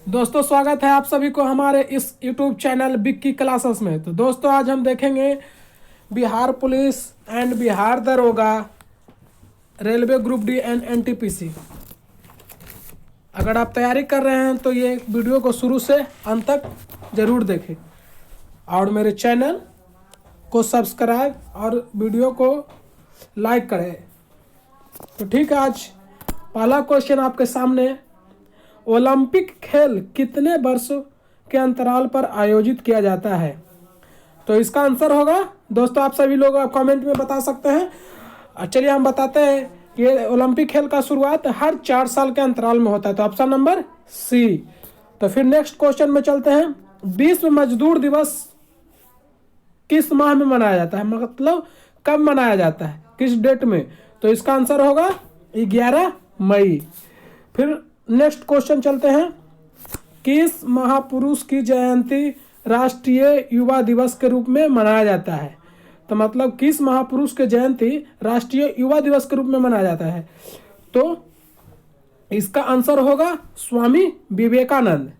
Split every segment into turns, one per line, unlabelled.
दोस्तों स्वागत है आप सभी को हमारे इस YouTube चैनल बिक्की क्लासेस में। तो दोस्तों आज हम देखेंगे बिहार पुलिस एंड बिहार दरोगा, railway group D and NTPC. अगर आप तैयारी कर रहे हैं तो ये वीडियो को शुरू से अंत तक ज़रूर देखें और मेरे चैनल को सब्सक्राइब और वीडियो को लाइक करें। तो ठीक है, आज पहला क्वेश्चन आपके सामने, ओलंपिक खेल कितने वर्षों के अंतराल पर आयोजित किया जाता है? तो इसका आंसर होगा दोस्तों, आप सभी लोग कमेंट में बता सकते हैं। चलिए हम बताते हैं, ये ओलंपिक खेल का शुरुआत हर 4 साल के अंतराल में होता है, तो ऑप्शन नंबर सी। तो फिर नेक्स्ट क्वेश्चन में चलते हैं, विश्व मजदूर दिवस किस माह में मनाया जाता है? मतलब कब मनाया जाता है, किस डेट में? तो इसका आंसर होगा 11 मई। फिर नेक्स्ट क्वेश्चन चलते हैं, किस महापुरुष की जयंती राष्ट्रीय युवा दिवस के रूप में मनाया जाता है? तो मतलब किस महापुरुष के जयंती राष्ट्रीय युवा दिवस के रूप में मनाया जाता है? तो इसका आंसर होगा स्वामी विवेकानंद।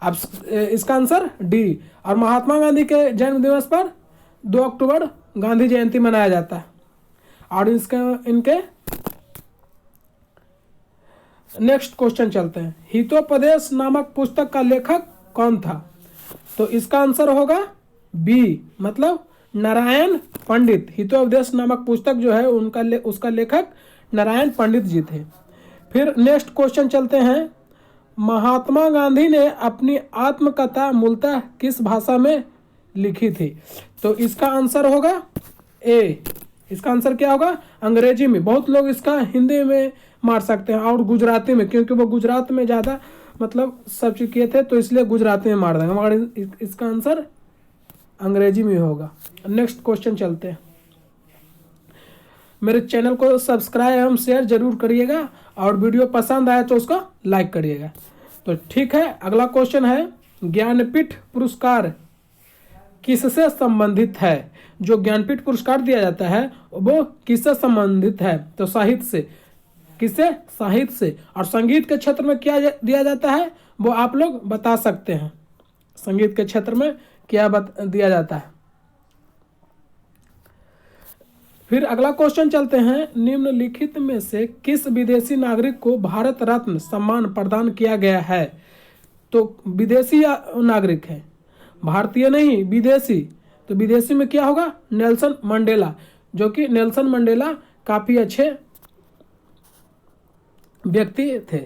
अब इसका आंसर डी। और महात्मा गांधी के जन्म दिवस पर 2 अक्टूबर गांधी जयंती मनाया जाता है। और इनके नेक्स्ट क्वेश्चन चलते हैं, हितोपदेश नामक पुस्तक का लेखक कौन था? तो इसका आंसर होगा बी, मतलब नारायण पंडित। हितोपदेश नामक पुस्तक जो है उसका लेखक नारायण पंडित जी थे। फिर नेक्स्ट क्वेश्चन चलते हैं, महात्मा गांधी ने अपनी आत्मकथा मूलतः किस भाषा में लिखी थी? तो इसका आंसर होगा ए। इसका आंसर क्या होगा? अंग्रेजी में। बहुत लोग इसका हिंदी में मार सकते हैं और गुजराती में, क्योंकि वो गुजरात में ज़्यादा मतलब सब चीज किए थे, तो इसलिए गुजराती में मार देंगे, मगर इसका आंसर अंग्रेजी में होगा। नेक्स्ट क्वेश्चन चलते हैं, मेरे चैनल को सब्सक्राइब एवं शेयर जरूर करिएगा और वीडियो पसंद आए तो उसको लाइक करिएगा। तो ठीक है, अगला क्वेश्चन है, ज्ञानपीठ पुरस्कार किससे संबंधित है? जो ज्ञानपीठ पुरस्कार दिया जाता है वो किससे संबंधित है? तो साहित्य से। किससे? साहित्य से। और संगीत के क्षेत्र में क्या दिया जाता है वो आप लोग बता सकते हैं, संगीत के क्षेत्र में क्या दिया जाता है। फिर अगला क्वेश्चन चलते हैं, निम्नलिखित में से किस विदेशी नागरिक को भारत रत्न सम्मान प्रदान किया गया है? तो विदेशी नागरिक है, भारतीय नहीं, विदेशी। तो विदेशी में क्या होगा? नेल्सन मंडेला, जो कि नेल्सन मंडेला काफी अच्छे व्यक्ति थे।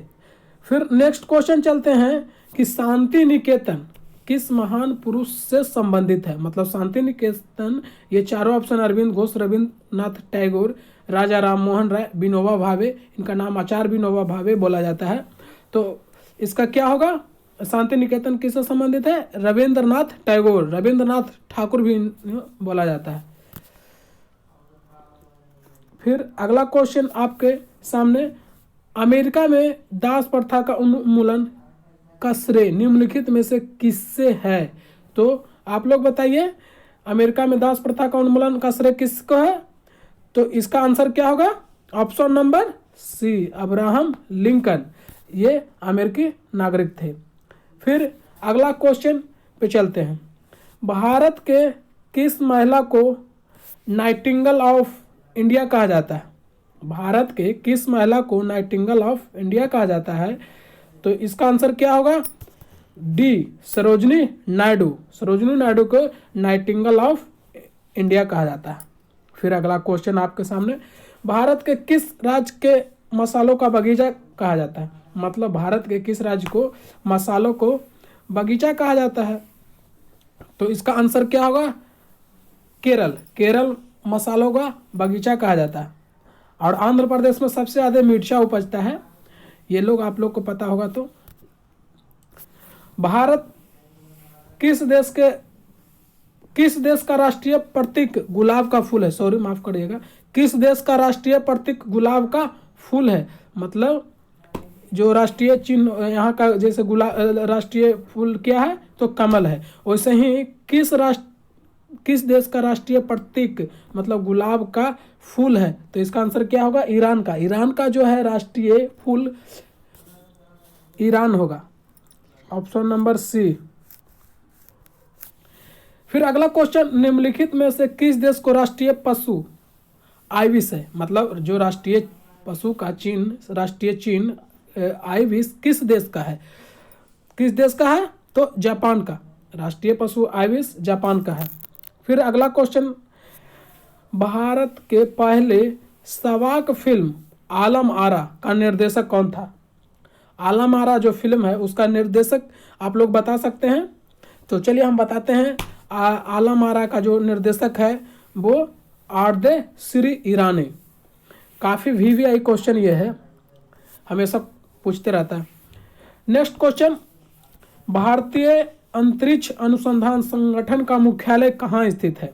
फिर नेक्स्ट क्वेश्चन चलते हैं कि शांति निकेतन किस महान पुरुष से संबंधित है? मतलब शांति निकेतन, ये चारों ऑप्शन अरविंद घोष, रविंद्रनाथ टैगोर, राजा राम मोहन राय, विनोबा भावे, इनका नाम आचार्य विनोबा भावे बोला जाता है। तो इसका क्या होगा? शांति निकेतन किससे संबंधित है? रविंद्रनाथ टैगोर, रविंद्रनाथ ठाकुर भी बोला जाता है। फिर अगला क्वेश्चन आपके सामने, अमेरिका में दास प्रथा का उन्मूलन का श्रेय निम्नलिखित में से किससे है? तो आप लोग बताइए, अमेरिका में दास प्रथा का उन्मूलन का श्रेय किसको है? तो इसका आंसर क्या होगा? Option number C, Abraham Lincoln. ये अमेरिकी नागरिक थे। फिर अगला क्वेश्चन पे चलते हैं, भारत के किस महिला को नाइटिंगेल ऑफ इंडिया कहा जाता है? भारत के किस महिला को नाइटिंगेल ऑफ इंडिया कहा जाता है? तो इसका आंसर क्या होगा? डी, सरोजनी नायडू। सरोजनी नायडू को नाइटिंगेल ऑफ इंडिया कहा जाता है। फिर अगला क्वेश्चन आपके सामने, भारत के किस राज्य के मसालों का बगीचा कहा जाता है? मतलब भारत के किस राज्य को मसालों को बगीचा कहा जाता है? तो इसका आंसर क्या होगा? केरल। केरल मसालों का बगीचा कहा जाता है। और आंध्र प्रदेश में सबसे ज़्यादा मिर्चा उपजता है, ये लोग आप लोग को पता होगा। तो भारत किस देश का राष्ट्रीय प्रतीक गुलाब का फूल है? सॉरी, माफ करिएगा, किस देश का राष्ट्रीय प्रतीक गुलाब का फूल है? मतलब जो राष्ट्रीय चिन्ह यहाँ का, जैसे गुलाब राष्ट्रीय फूल क्या है? तो कमल है। वैसे ही किस देश का राष्ट्रीय प्रतीक मतलब गुलाब का फूल है? तो इसका आंसर क्या होगा? ईरान का। ईरान का जो है राष्ट्रीय फूल ईरान होगा। Option number C. फिर अगला क्वेश्चन, निम्नलिखित में से किस देश को राष्ट्रीय पशु आइविस है, मतलब जो राष्ट्रीय पशु का चिन्ह, राष्ट्रीय चिन्ह आइविस किस देश का है? किस देश का है? तो जापान का। राष्ट्रीय पशु आइविस जापान का है। फिर अगला क्वेश्चन, भारत के पहले सवाक फिल्म आलम आरा का निर्देशक कौन था? आलम आरा जो फिल्म है उसका निर्देशक आप लोग बता सकते हैं? तो चलिए हम बताते हैं। आलम आरा का जो निर्देशक है वो आरदे श्री ईरानी। काफ़ी वीवीआई क्वेश्चन ये है, हमेशा पूछते रहता है। नेक्स्ट क्वेश्चन, भारतीय अंतरिक्ष अनुसंधान संगठन का मुख्यालय कहाँ स्थित है?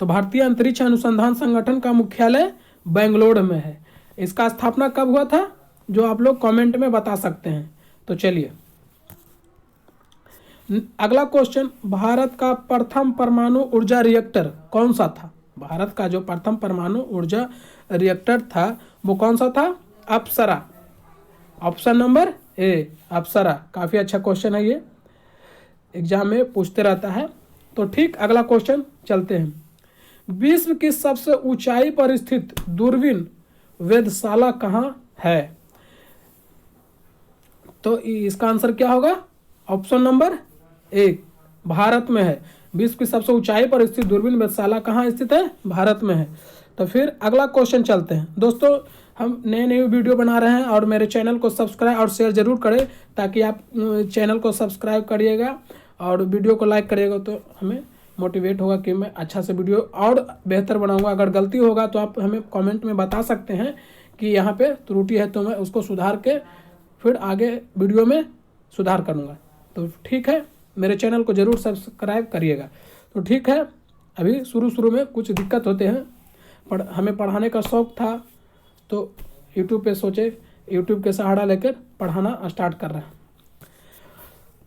तो भारतीय अंतरिक्ष अनुसंधान संगठन का मुख्यालय बेंगलोर में है। इसका स्थापना कब हुआ था, जो आप लोग कमेंट में बता सकते हैं। तो चलिए अगला क्वेश्चन, भारत का प्रथम परमाणु ऊर्जा रिएक्टर कौन सा था? भारत का जो प्रथम परमाणु ऊर्जा रिएक्टर था वो कौन सा था? अप्सरा। ऑप्शन नंबर ए, अप्सरा। काफ़ी अच्छा क्वेश्चन है, ये एग्जाम में पूछते रहता है। तो ठीक अगला क्वेश्चन चलते हैं। विश्व की सबसे ऊंचाई पर स्थित दूरबीन वेधशाला कहाँ है? तो इसका आंसर क्या होगा? ऑप्शन नंबर एक, भारत में है। विश्व की सबसे ऊंचाई पर स्थित दूरबीन वेधशाला कहाँ स्थित है? भारत में है। तो फिर अगला क्वेश्चन चलते हैं। दोस्तों, हम नए नए वीडियो बना रहे हैं और मेरे चैनल को सब्सक्राइब और शेयर जरूर करें, ताकि आप चैनल को सब्सक्राइब करिएगा और वीडियो को लाइक करिएगा, तो हमें मोटिवेट होगा कि मैं अच्छा से वीडियो और बेहतर बनाऊंगा। अगर गलती होगा तो आप हमें कमेंट में बता सकते हैं कि यहाँ पे त्रुटि है, तो मैं उसको सुधार के फिर आगे वीडियो में सुधार करूँगा। तो ठीक है, मेरे चैनल को ज़रूर सब्सक्राइब करिएगा। तो ठीक है, अभी शुरू में कुछ दिक्कत होते हैं, हमें पढ़ाने का शौक़ था तो यूट्यूब पे सोचे यूट्यूब के सहारा लेकर पढ़ाना स्टार्ट कर रहे हैं।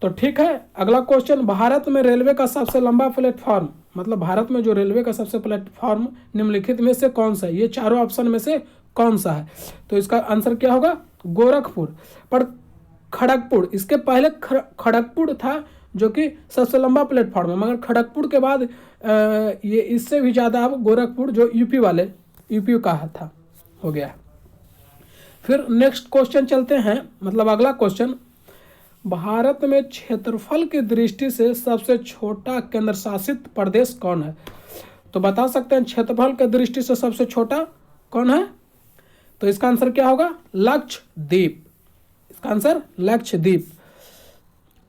तो ठीक है, अगला क्वेश्चन, भारत में रेलवे का सबसे लंबा प्लेटफॉर्म, मतलब भारत में जो रेलवे का सबसे प्लेटफॉर्म निम्नलिखित में से कौन सा है? ये चारों ऑप्शन में से कौन सा है? तो इसका आंसर क्या होगा? गोरखपुर। पर खड़गपुर, इसके पहले खड़गपुर था जो कि सबसे लंबा प्लेटफॉर्म है, मगर खड़गपुर के बाद ये इससे भी ज़्यादा अब गोरखपुर जो यूपी का था हो गया। फिर नेक्स्ट क्वेश्चन चलते हैं, मतलब अगला क्वेश्चन, भारत में क्षेत्रफल की दृष्टि से सबसे छोटा केंद्र शासित प्रदेश कौन है? तो बता सकते हैं क्षेत्रफल की दृष्टि से सबसे छोटा कौन है? तो इसका आंसर क्या होगा? लक्षद्वीप। इसका आंसर लक्षद्वीप।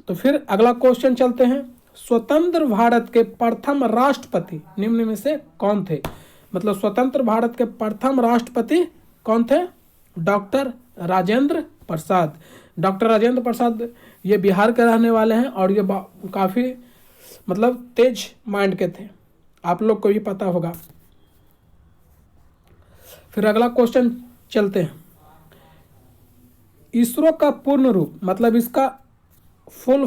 तो फिर अगला क्वेश्चन चलते हैं, स्वतंत्र भारत के प्रथम राष्ट्रपति निम्न में से कौन थे? मतलब स्वतंत्र भारत के प्रथम राष्ट्रपति कौन थे? डॉक्टर राजेंद्र प्रसाद। डॉक्टर राजेंद्र प्रसाद ये बिहार के रहने वाले हैं और ये काफ़ी मतलब तेज माइंड के थे, आप लोग को भी पता होगा। फिर अगला क्वेश्चन चलते हैं, इसरो का पूर्ण रूप, मतलब इसका फुल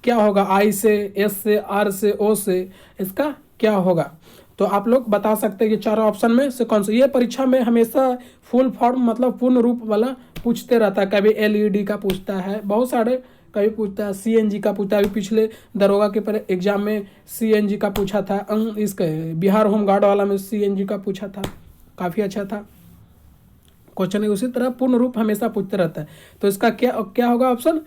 क्या होगा? आई से, एस से, आर से, ओ से, इसका क्या होगा? तो आप लोग बता सकते हैं कि चारों ऑप्शन में से कौन सा। ये परीक्षा में हमेशा फुल फॉर्म मतलब पूर्ण रूप वाला पूछते रहता है। कभी एलईडी का पूछता है, बहुत सारे, कभी पूछता है सीएनजी का पूछता है। अभी पिछले दरोगा के पर एग्जाम में सीएनजी का पूछा था, इसके बिहार होम गार्ड वाला में सीएनजी का पूछा था, काफ़ी अच्छा था क्वेश्चन। उसी तरह पूर्ण रूप हमेशा पूछते रहता है। तो इसका क्या होगा ऑप्शन?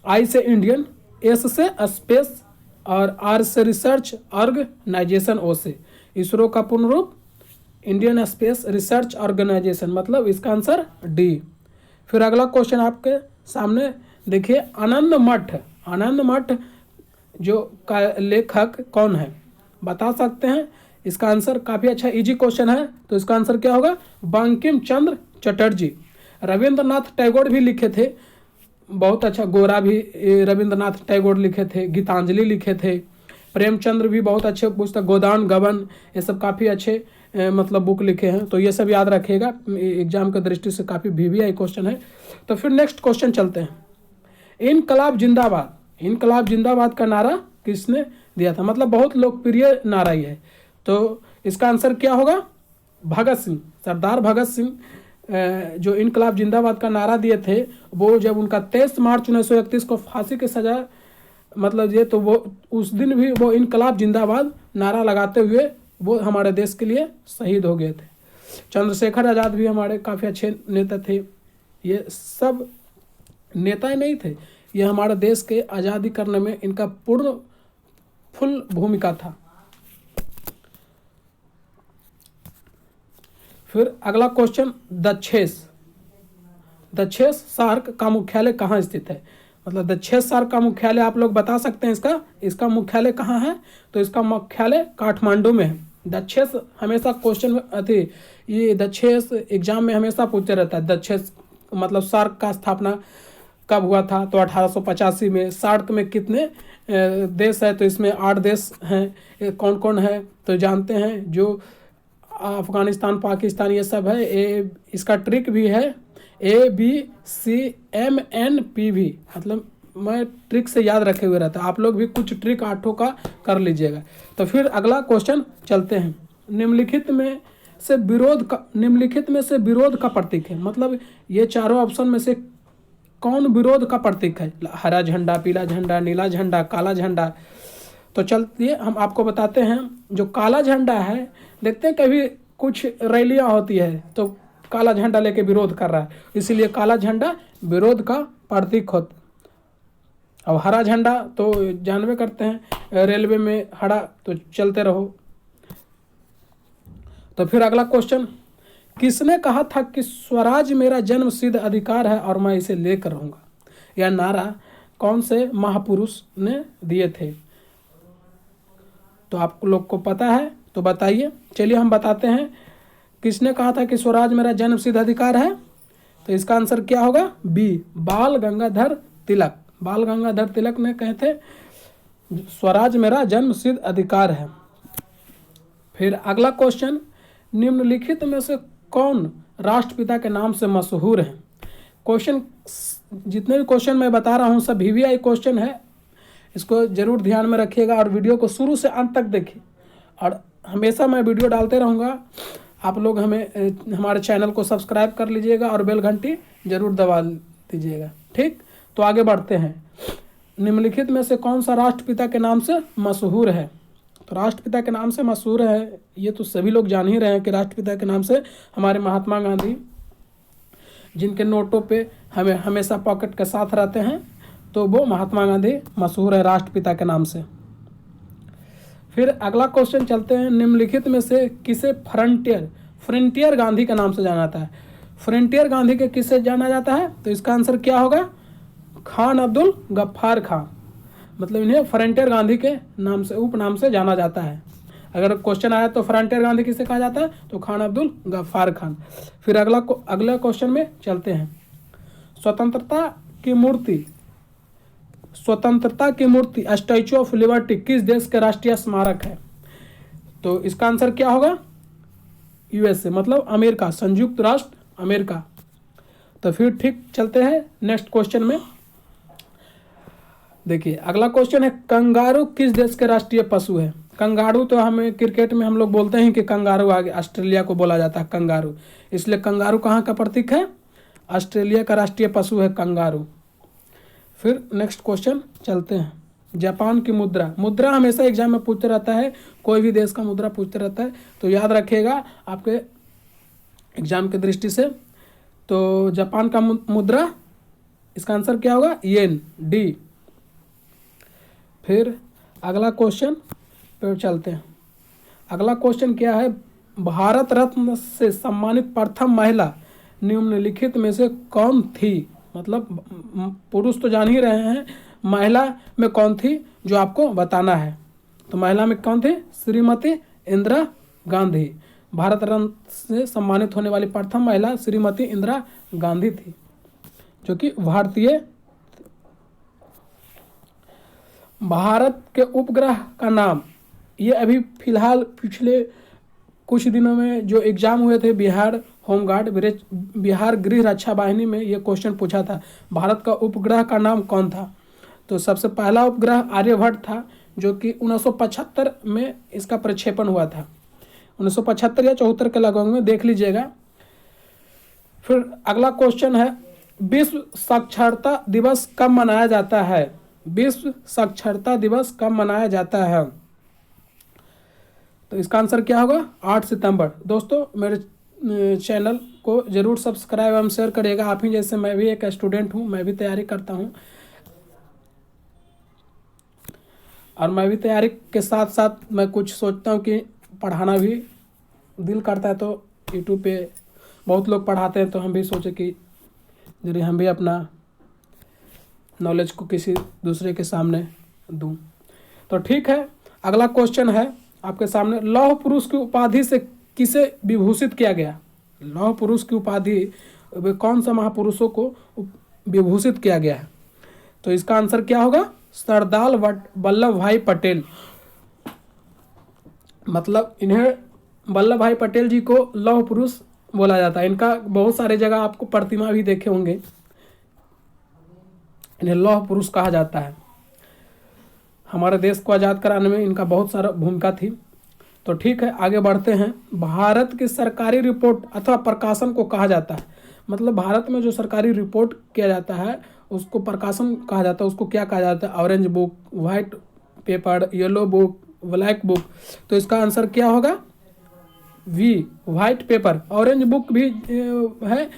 आई से इंडियन, एस से स्पेस और आर से रिसर्च ऑर्गेनाइजेशन, ओ से इसरो का पूर्ण रूप इंडियन स्पेस रिसर्च ऑर्गेनाइजेशन, मतलब इसका आंसर डी। फिर अगला क्वेश्चन आपके सामने देखिए, आनंद मठ जो का लेखक कौन है? बता सकते हैं? इसका आंसर काफ़ी अच्छा इजी क्वेश्चन है। तो इसका आंसर क्या होगा? बंकिम चंद्र चटर्जी। रविंद्रनाथ टैगोर भी लिखे थे, बहुत अच्छा। गोरा भी रविंद्रनाथ टैगोर लिखे थे, गीतांजलि लिखे थे, प्रेमचंद्र भी बहुत अच्छे पुस्तक, गोदान गबन, ये सब काफ़ी अच्छे मतलब बुक लिखे हैं। तो ये सब याद रखिएगा, एग्जाम की दृष्टि से काफ़ी वीवीआई क्वेश्चन है। तो फिर नेक्स्ट क्वेश्चन चलते हैं, इनकलाब जिंदाबाद। इनकलाब जिंदाबाद का नारा किसने दिया था? मतलब बहुत लोकप्रिय नारा ही है। तो इसका आंसर क्या होगा? भगत सिंह, सरदार भगत सिंह जो इनकलाब जिंदाबाद का नारा दिए थे, वो जब उनका 23 मार्च 1931 को फांसी की सजा मतलब ये, तो वो उस दिन भी वो इनकलाब जिंदाबाद नारा लगाते हुए वो हमारे देश के लिए शहीद हो गए थे। चंद्रशेखर आज़ाद भी हमारे काफ़ी अच्छे नेता थे। ये सब नेता ही नहीं थे, ये हमारे देश के आज़ादी करने में इनका फुल भूमिका था। फिर अगला क्वेश्चन, दक्षेस सार्क का मुख्यालय कहाँ स्थित है? मतलब दक्षेस सार्क का मुख्यालय आप लोग बता सकते हैं इसका मुख्यालय कहाँ है? तो इसका मुख्यालय काठमांडू में है। दक्षेस हमेशा क्वेश्चन में थी, ये दक्षेस एग्जाम में हमेशा पूछते रहता है। दक्षेस मतलब सार्क का स्थापना कब हुआ था? तो 1885 में। सार्क में कितने देश है? तो इसमें 8 देश हैं। कौन कौन है तो जानते हैं, जो अफगानिस्तान, पाकिस्तान, ये सब है। इसका ट्रिक भी है, ABCMNP भी, मतलब मैं ट्रिक से याद रखे हुए रहता है। आप लोग भी कुछ ट्रिक 8 का कर लीजिएगा। तो फिर अगला क्वेश्चन चलते हैं। निम्नलिखित में से विरोध का प्रतीक है। मतलब ये चारों ऑप्शन में से कौन विरोध का प्रतीक है? हरा झंडा, पीला झंडा, नीला झंडा, काला झंडा। तो चलते हम आपको बताते हैं। जो काला झंडा है, देखते हैं कभी कुछ रैलियां होती है तो काला झंडा लेके विरोध कर रहा है, इसीलिए काला झंडा विरोध का प्रतीक होता। अब हरा झंडा तो जानबे करते हैं, रेलवे में हरा तो चलते रहो। तो फिर अगला क्वेश्चन, किसने कहा था कि स्वराज मेरा जन्म सिद्ध अधिकार है और मैं इसे लेकर रहूंगा? यह नारा कौन से महापुरुष ने दिए थे? तो आप लोग को पता है तो बताइए। चलिए हम बताते हैं, किसने कहा था कि स्वराज मेरा जन्म सिद्ध अधिकार है? तो इसका आंसर क्या होगा? बी, बाल गंगाधर तिलक। बाल गंगाधर तिलक ने कहे थे स्वराज मेरा जन्म सिद्ध अधिकार है। फिर अगला क्वेश्चन, निम्नलिखित में से कौन राष्ट्रपिता के नाम से मशहूर है? क्वेश्चन, जितने भी क्वेश्चन मैं बता रहा हूँ सब VVI क्वेश्चन है, इसको जरूर ध्यान में रखिएगा और वीडियो को शुरू से अंत तक देखिए। और हमेशा मैं वीडियो डालते रहूँगा, आप लोग हमारे चैनल को सब्सक्राइब कर लीजिएगा और बेल घंटी जरूर दबा दीजिएगा। ठीक, तो आगे बढ़ते हैं। निम्नलिखित में से कौन सा राष्ट्रपिता के नाम से मशहूर है? तो राष्ट्रपिता के नाम से मशहूर है, ये तो सभी लोग जान ही रहे हैं कि राष्ट्रपिता के नाम से हमारे महात्मा गांधी, जिनके नोटों पे हमें हमेशा पॉकेट के साथ रहते हैं, तो वो महात्मा गांधी मशहूर है राष्ट्रपिता के नाम से। फिर अगला क्वेश्चन चलते हैं, निम्नलिखित में से किसे फ्रंटियर गांधी के नाम से जाना जाता है? फ्रंटियर गांधी के किससे जाना जाता है? तो इसका आंसर क्या होगा? खान अब्दुल गफ्फार खां। मतलब इन्हें फ्रंटियर गांधी के नाम से, उपनाम से जाना जाता है। अगर क्वेश्चन आया तो फ्रंटियर गांधी किसे कहा जाता है? तो खान अब्दुल गफ्फार खान। फिर अगला क्वेश्चन में चलते हैं, स्वतंत्रता की मूर्ति स्टैचू ऑफ लिबर्टी किस देश के राष्ट्रीय स्मारक है? तो इसका आंसर क्या होगा? USA, मतलब अमेरिका, संयुक्त राष्ट्र अमेरिका। तो फिर ठीक चलते हैं नेक्स्ट क्वेश्चन में। देखिए अगला क्वेश्चन है, कंगारू किस देश के राष्ट्रीय पशु है? कंगारू तो हमें क्रिकेट में हम लोग बोलते हैं कि कंगारू आगे ऑस्ट्रेलिया को बोला जाता है कंगारू, इसलिए कंगारू कहाँ का प्रतीक है? ऑस्ट्रेलिया का राष्ट्रीय पशु है कंगारू। फिर नेक्स्ट क्वेश्चन चलते हैं, जापान की मुद्रा हमेशा एग्जाम में पूछते रहता है, कोई भी देश का मुद्रा पूछते रहता है, तो याद रखिएगा आपके एग्जाम की दृष्टि से। तो जापान का मुद्रा, इसका आंसर क्या होगा? येन, डी। फिर अगला क्वेश्चन पे चलते हैं। अगला क्वेश्चन क्या है, भारत रत्न से सम्मानित प्रथम महिला निम्नलिखित में से कौन थी? मतलब पुरुष तो जान ही रहे हैं, महिला में कौन थी जो आपको बताना है। तो महिला में कौन थी? श्रीमती इंदिरा गांधी। भारत रत्न से सम्मानित होने वाली प्रथम महिला श्रीमती इंदिरा गांधी थी, जो कि भारत के उपग्रह का नाम, ये अभी फिलहाल पिछले कुछ दिनों में जो एग्जाम हुए थे बिहार होमगार्ड, बिहार गृह रक्षा वाहिनी में ये क्वेश्चन पूछा था, भारत का उपग्रह का नाम कौन था? तो सबसे पहला उपग्रह आर्यभट्ट था, जो कि 1975 में इसका प्रक्षेपण हुआ था, 1975 या 74 के लगभग में, देख लीजिएगा। फिर अगला क्वेश्चन है, विश्व साक्षरता दिवस कब मनाया जाता है? विश्व साक्षरता दिवस कब मनाया जाता है? तो इसका आंसर क्या होगा? 8 सितंबर। दोस्तों मेरे चैनल को ज़रूर सब्सक्राइब एवं शेयर करिएगा। आप ही जैसे मैं भी एक स्टूडेंट हूँ, मैं भी तैयारी करता हूँ, और मैं भी तैयारी के साथ साथ मैं कुछ सोचता हूँ कि पढ़ाना भी दिल करता है। तो यूट्यूब पे बहुत लोग पढ़ाते हैं, तो हम भी सोचे कि जरिए हम भी अपना नॉलेज को किसी दूसरे के सामने दूं। तो ठीक है, अगला क्वेश्चन है आपके सामने, लौह पुरुष की उपाधि से किसे विभूषित किया गया? लौह पुरुष की उपाधि कौन सा महापुरुषों को विभूषित किया गया है? तो इसका आंसर क्या होगा? सरदार वल्लभ भाई पटेल। मतलब इन्हें वल्लभ भाई पटेल जी को लौह पुरुष बोला जाता है। इनका बहुत सारे जगह आपको प्रतिमा भी देखे होंगे, इन्हें लौह पुरुष कहा जाता है। हमारे देश को आज़ाद कराने में इनका बहुत सारा भूमिका थी। तो ठीक है, आगे बढ़ते हैं। भारत की सरकारी रिपोर्ट अथवा प्रकाशन को कहा जाता है, मतलब भारत में जो सरकारी रिपोर्ट किया जाता है उसको प्रकाशन कहा जाता है। उसको क्या कहा जाता है? Orange book, white paper, yellow book, black book. तो इसका आंसर क्या होगा? वी, वाइट पेपर। ऑरेंज बुक भी है,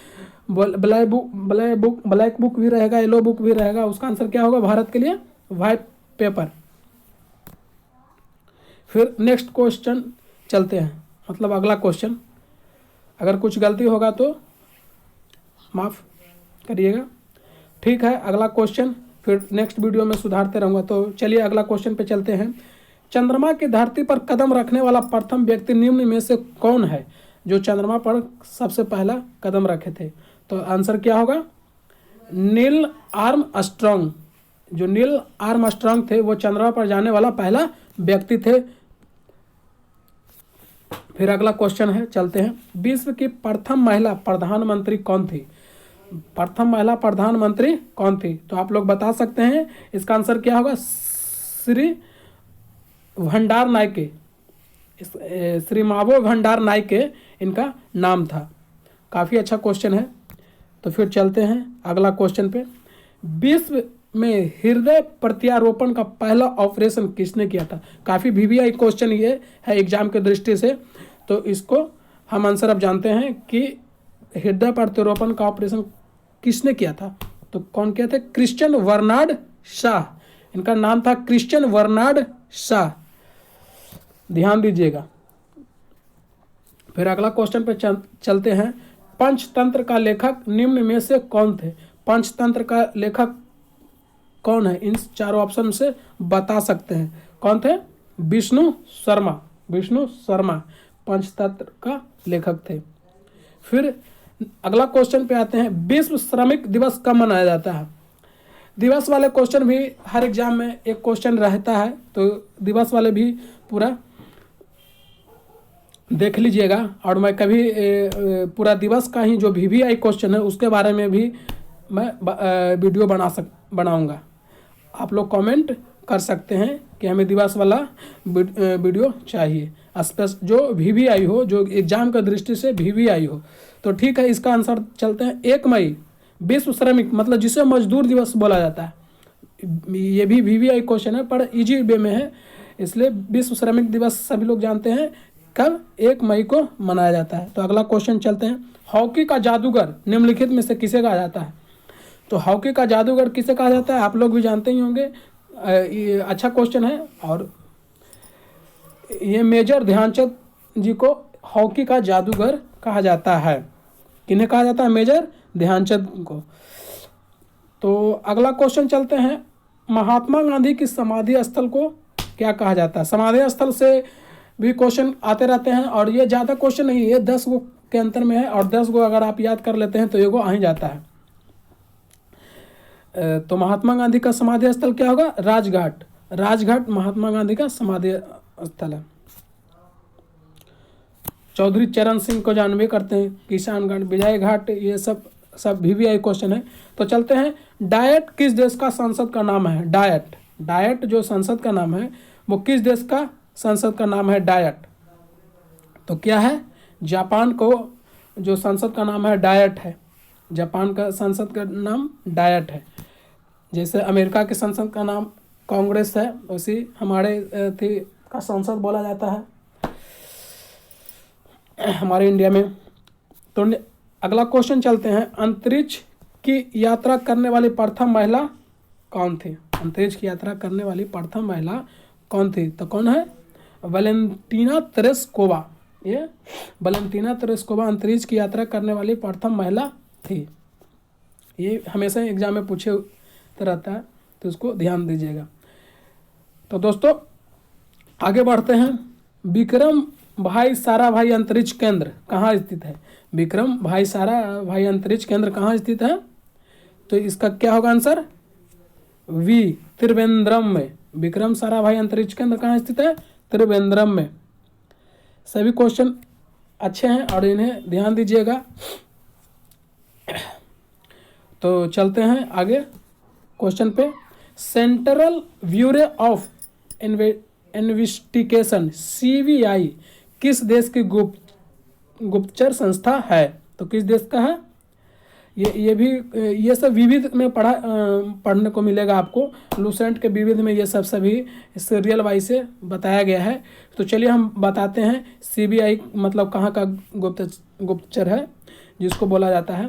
ब्लैक बुक भी रहेगा, येलो बुक भी रहेगा। उसका आंसर क्या होगा भारत के लिए? White paper. फिर नेक्स्ट क्वेश्चन चलते हैं, मतलब अगला क्वेश्चन। अगर कुछ गलती होगा तो माफ़ करिएगा। ठीक है, अगला क्वेश्चन फिर नेक्स्ट वीडियो में सुधारते रहूँगा। तो चलिए अगला क्वेश्चन पे चलते हैं। चंद्रमा की धरती पर कदम रखने वाला प्रथम व्यक्ति निम्न में से कौन है? जो चंद्रमा पर सबसे पहला कदम रखे थे। तो आंसर क्या होगा? Neil Armstrong. जो नील आर्मस्ट्रॉन्ग थे वो चंद्रमा पर जाने वाला पहला व्यक्ति थे। फिर अगला क्वेश्चन है, चलते हैं। विश्व की प्रथम महिला प्रधानमंत्री कौन थी? प्रथम महिला प्रधानमंत्री कौन थी? तो आप लोग बता सकते हैं। इसका आंसर क्या होगा? श्री भंडार नायके, श्री मावो भंडार नायके इनका नाम था। काफ़ी अच्छा क्वेश्चन है। तो फिर चलते हैं अगला क्वेश्चन पे। विश्व में हृदय प्रत्यारोपण का पहला ऑपरेशन किसने किया था? काफ़ी वीवीआई क्वेश्चन ये है एग्जाम के दृष्टि से, तो इसको हम आंसर अब जानते हैं कि हृदय प्रत्यारोपण का ऑपरेशन किसने किया था। तो कौन किया था? क्रिश्चियन बर्नार्ड शाह। इनका नाम था क्रिश्चियन बर्नार्ड शाह, ध्यान दीजिएगा। फिर अगला क्वेश्चन पे चलते हैं। पंचतंत्र का लेखक निम्न में से कौन थे? पंचतंत्र का लेखक कौन है? इन चारों ऑप्शन से बता सकते हैं। कौन थे? विष्णु शर्मा। विष्णु शर्मा पंचतंत्र का लेखक थे। फिर अगला क्वेश्चन पे आते हैं। विश्व श्रमिक दिवस कब मनाया जाता है? दिवस वाले क्वेश्चन भी हर एग्जाम में एक क्वेश्चन रहता है, तो दिवस वाले भी पूरा देख लीजिएगा। और मैं कभी पूरा दिवस का ही जो वीवीआई क्वेश्चन है उसके बारे में भी मैं वीडियो बनाऊंगा। आप लोग कमेंट कर सकते हैं कि हमें दिवस वाला वीडियो चाहिए, स्पेशल जो वीवीआई हो, जो एग्जाम का दृष्टि से वीवीआई हो। तो ठीक है, इसका आंसर चलते हैं। 1 मई विश्व श्रमिक, मतलब जिसे मजदूर दिवस बोला जाता है। ये भी वीवीआई क्वेश्चन है पर इजी वे में है, इसलिए विश्व श्रमिक दिवस सभी लोग जानते हैं कब 1 मई को मनाया जाता है। तो अगला क्वेश्चन चलते हैं। हॉकी का जादूगर निम्नलिखित में से किसे कहा जाता है? तो हॉकी का जादूगर किसे कहा जाता है? आप लोग भी जानते ही होंगे। ये अच्छा क्वेश्चन है। और ये मेजर ध्यानचंद जी को हॉकी का जादूगर कहा जाता है। किन्हें कहा जाता है? मेजर ध्यानचंद को। तो अगला क्वेश्चन चलते हैं। महात्मा गांधी की समाधि स्थल को क्या कहा जाता है? समाधि स्थल से भी क्वेश्चन आते रहते हैं, और ये ज़्यादा क्वेश्चन नहीं है, 10 गो के अंतर में है, और 10 गो अगर आप याद कर लेते हैं तो एगो आ ही जाता है। तो महात्मा गांधी का समाधि स्थल क्या होगा? राजघाट। राजघाट महात्मा गांधी का समाधि स्थल है। चौधरी चरण सिंह को जानवे करते हैं। किसानगढ़, विजय घाट, ये सब वीवीआई क्वेश्चन है। तो चलते हैं। डायट किस देश का संसद का नाम है? डायट, डायट जो संसद का नाम है वो किस देश का संसद का नाम है? डायट। तो क्या है? जापान को जो संसद का नाम है डायट है। जापान का संसद का नाम डायट है। जैसे अमेरिका के संसद का नाम कांग्रेस है, उसी हमारे थी का संसद बोला जाता है हमारे इंडिया में। तो अगला क्वेश्चन चलते हैं, अंतरिक्ष की यात्रा करने वाली प्रथम महिला कौन थी? अंतरिक्ष की यात्रा करने वाली प्रथम महिला कौन थी? तो कौन है? Valentina Tereshkova. ये वैलेंटीना तेरेस्कोवा अंतरिक्ष की यात्रा करने वाली प्रथम महिला थी। ये हमेशा एग्जाम में पूछे रहता है, तो उसको ध्यान दीजिएगा। तो दोस्तों आगे बढ़ते हैं। विक्रम भाई साराभाई अंतरिक्ष केंद्र कहाँ स्थित है? विक्रम भाई साराभाई अंतरिक्ष केंद्र कहाँ स्थित है? तो इसका क्या होगा आंसर? वी, त्रिवेंद्रम में। विक्रम साराभाई अंतरिक्ष केंद्र कहाँ स्थित है? त्रिवेंद्रम में। सभी क्वेश्चन अच्छे हैं और इन्हें ध्यान दीजिएगा। तो चलते हैं आगे क्वेश्चन पे। Central bureau of investigation CBI किस देश की गुप्तचर संस्था है? तो किस देश का है? ये सब विविध में पढ़ने को मिलेगा आपको। लूसेंट के विविध में ये सब सभी सीरियल वाइज से बताया गया है। तो चलिए हम बताते हैं CBI मतलब कहाँ का गुप्तचर है जिसको बोला जाता है।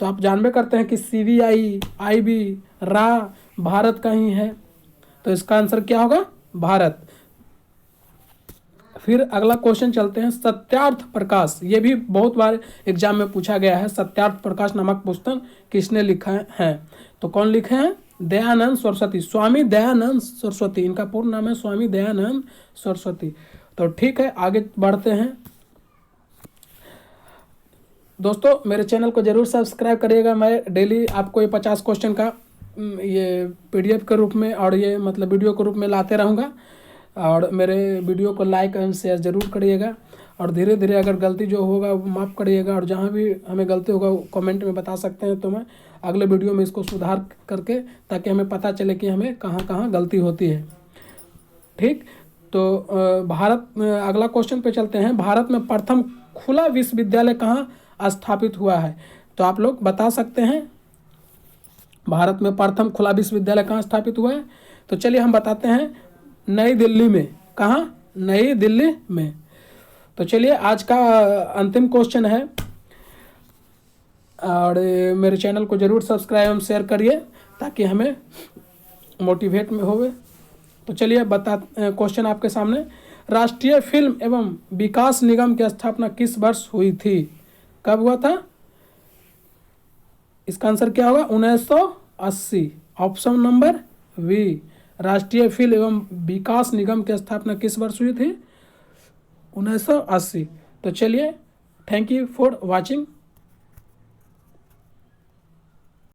तो आप जानबे करते हैं कि CBI, IB, रा भारत का ही है। तो इसका आंसर क्या होगा? भारत। फिर अगला क्वेश्चन चलते हैं, सत्यार्थ प्रकाश। ये भी बहुत बार एग्जाम में पूछा गया है। सत्यार्थ प्रकाश नामक पुस्तक किसने लिखा है? तो कौन लिखे हैं? दयानंद सरस्वती, स्वामी दयानंद सरस्वती। इनका पूर्ण नाम है स्वामी दयानंद सरस्वती। तो ठीक है, आगे बढ़ते हैं। दोस्तों मेरे चैनल को जरूर सब्सक्राइब करिएगा। मैं डेली आपको ये 50 क्वेश्चन का ये PDF के रूप में और ये मतलब वीडियो के रूप में लाते रहूँगा। और मेरे वीडियो को लाइक एंड शेयर जरूर करिएगा। और धीरे धीरे अगर गलती जो होगा वो माफ़ करिएगा। और जहाँ भी हमें गलती होगा कमेंट में बता सकते हैं, तो मैं अगले वीडियो में इसको सुधार करके, ताकि हमें पता चले कि हमें कहाँ कहाँ गलती होती है। ठीक, तो अगला क्वेश्चन पे चलते हैं। भारत में प्रथम खुला विश्वविद्यालय कहाँ स्थापित हुआ है? तो आप लोग बता सकते हैं भारत में प्रथम खुला विश्वविद्यालय कहाँ स्थापित हुआ है? तो चलिए हम बताते हैं, नई दिल्ली में। कहाँ? नई दिल्ली में। तो चलिए आज का अंतिम क्वेश्चन है। और मेरे चैनल को जरूर सब्सक्राइब एवं शेयर करिए ताकि हमें मोटिवेट में होवे। तो चलिए क्वेश्चन आपके सामने, राष्ट्रीय फिल्म एवं विकास निगम की स्थापना किस वर्ष हुई थी? कब हुआ था? इसका आंसर क्या होगा? 1980। ऑप्शन नंबर वी, राष्ट्रीय फिल्म एवं विकास निगम की स्थापना किस वर्ष हुई थी? 1980। तो चलिए, थैंक यू फॉर वॉचिंग।